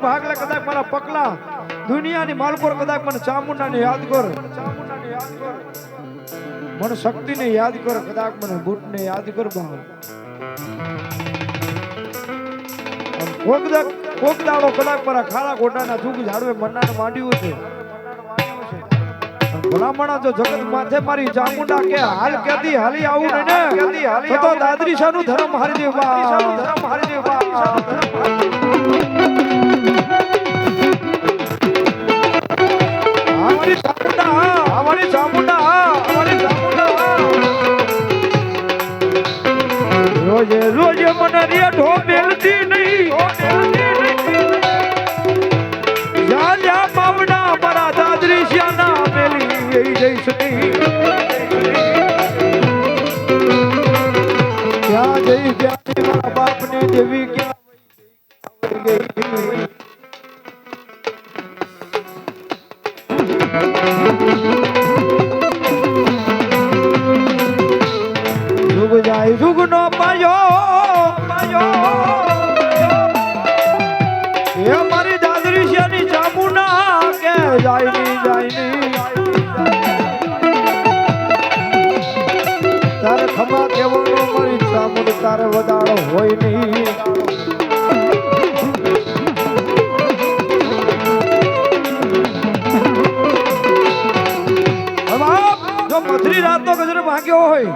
ભાગલે કદાચ મારા પકલા દુનિયાની માલકોર કદાચ મને ચામુંડાને યાદ કર, મને શક્તિને યાદ કર, કદાચ મને બુટને યાદ કર બાપ. કોક દાડો કદાચ મારા ખારા ગોટાના જુગ ઝાડવે મન્નાને માંડ્યું છે. ભલામણા જો જગત માથે મારી ચામુંડા કે હાલ કેદી હાલી આવું ને તો દાદરી શાનું ધર્મ હારી દેવ બા, ધર્મ હારી દેવ બા. અમારી ચામુંડા, અમારી ચામુંડા, અમારી ચામુંડા રોજે રોજે મને રેઠો મેલતી નહીં, જ્યાં જ્યાં માવડા મારા દાદરી શાના મેલી જઈશ નહીં, ક્યાં જઈ ક્યાં મારા બાપની દેવી ક્યાં ગઈ. જુગ જાય જુગ નો પાયો એ મારી દાદરી શાની ચામુંડા કે જાય ની તારે ખમા કેવાનો મારી ચામુંડ તારે વધારો હોય નહીં. જો મધરી રાતનો ગજર ભાગ્યો હોય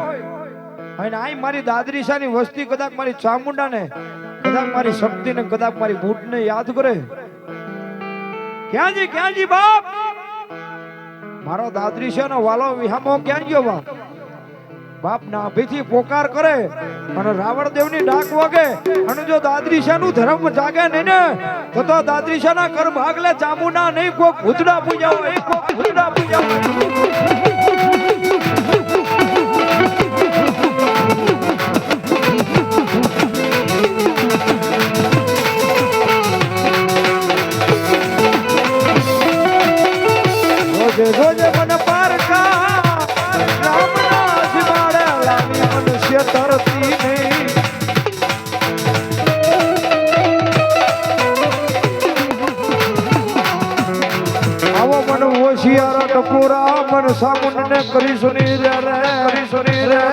અને આઈ મારી દાદરી શાની વસ્તી કદાચ મારી ચામુંડાને, કદાચ મારી શક્તિને, કદાચ મારી બૂટને યાદ કરે. ક્યાં જી બાપ મારો દાદરી શાનો વાલો વિહામો ક્યાં ગયો બાપ? બાપ નાભીથી પોકાર કરે અને રાવણ દેવની ડાક વાગે અને જો દાદરી શાનું ધર્મ જાગે નહીં ને તો દાદરી શાના કર ભાગલે ચામુંડા નહીં, કોઈ ભૂતડા પૂજા હોય, કોઈ ભૂતડા પૂજા હોય. રોજે મને પારકા રામના જીવાડે લાવી મનુષ્ય તરતી નહીં. આવો મન હોશિયાર ટપુરા મન સામુંડને કરીશું ની રે, કરીશું ની રે.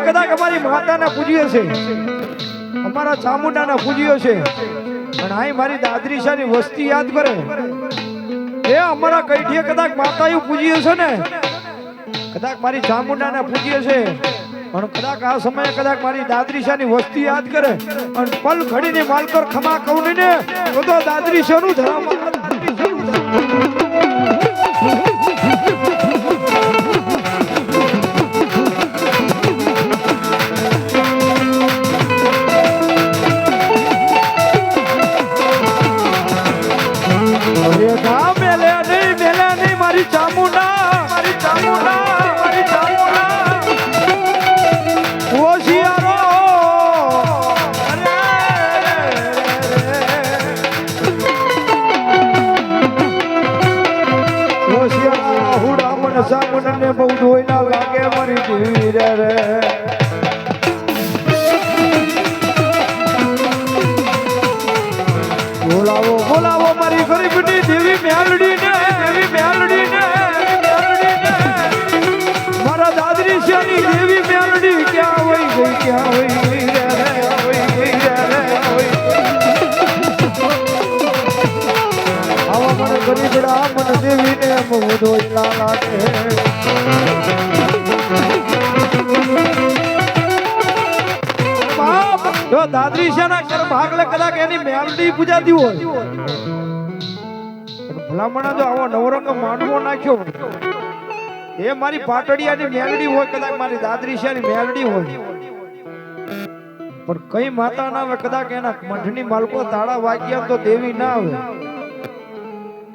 કદાચ અમારી માતાને પૂજીએ છે, અમારા ચામુંડાને પૂજીએ છે અને આઈ મારી દાદરી શાની વસ્તી યાદ કરે એ અમારા કઈઠીએ કદાચ માતાએ પૂજીએ છે ને, કદાચ મારી ચામુંડાને પૂજીએ છે અને કદાચ આ સમયે કદાચ મારી દાદરી શાની વસ્તી યાદ કરે અને પલ ઘડીની માલકર ખમા કહું ને તો દાદરી શાનું ધરામ. મારી ચામુંડા, મારી ચામુંડા, મારી ચામુંડા હોશિયારો હોશિયાર હુડા મને ચામુંડાને બહુ ધોઈ ના લાગે મારી જીવી રે. બોલાવો બોલાવો મારી ગરીબની દેવી મેલડી ને, દેવી મેલડી ને, મારા દાદરી શાની દેવી મેલડી ક્યાં વઈ ગઈ, ક્યાં વઈ ગઈ રે, વઈ ગઈ રે. આવા મને ગરીબડા મને દેવી ને બહુ ધોઈ ના લાગે. જો દાદરી શાના કર ભાગલે કદાચ એની મેલડી પૂજાતી હોય ભલામણા જો આવો નવરંગ માંડવો નાખ્યો એ મારી પાટડિયાની મેલડી હોય, કદાચ મારી દાદરી શાની મેલડી હોય પણ કઈ માતા ના આવે, કદાચ એના મઠની માલકો તાળા વાગ્યા તો દેવી ના આવે,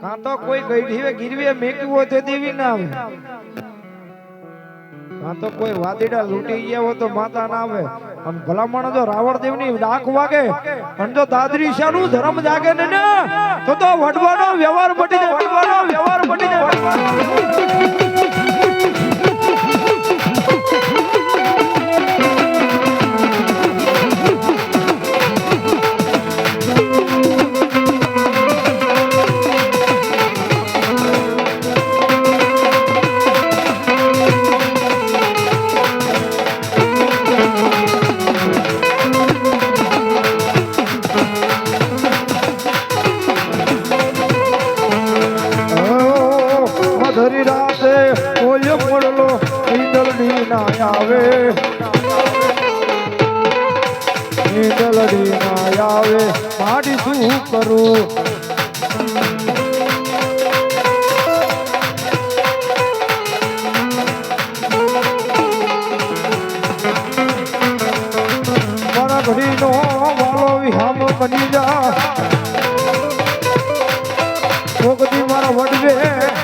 કાં તો કોઈ ગઈઢીએ ગીરવે મેક્યું હોય તો દેવી ના આવે. આ તો કોઈ વાદીડા લૂંટી ગયા હોય તો માતા ના આવે અને ભલામણ જો રાવણદેવ ની ડાક વાગે અને જો દાદરીશા નું ધર્મ જાગે ને તો વડવાનો વ્યવહાર મટી જાય વડવાનો વ્યવહાર મટી જાય ધરી રાતે કોઈ પડલો ઈંદલડી ના આવે ઈંદલડી ના આવે માડી શું કરું મારા ઘડીનો વાલો વિહામ બની જા ભોગતી મારા વડવે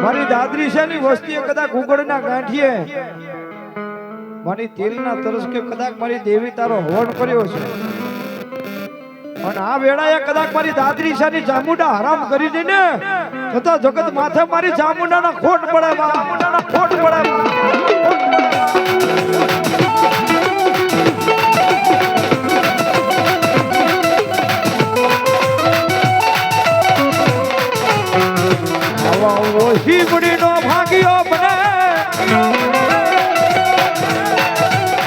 મારી દાદરીશાની વસ્તીએ કદાચ ઉગડના ગાંઠીએ મારી તેલના તરસ કે કદાચ મારી દેવી તારો હોડ કર્યો છે અને આ વેળાએ કદાચ મારી દાદરીશાની ચામુંડા હરામ કરી દે ને તો જગત માથે મારી ચામુંડાના ખોટ પડે ચામુંડાના ખોટ પડે ઓહી બડી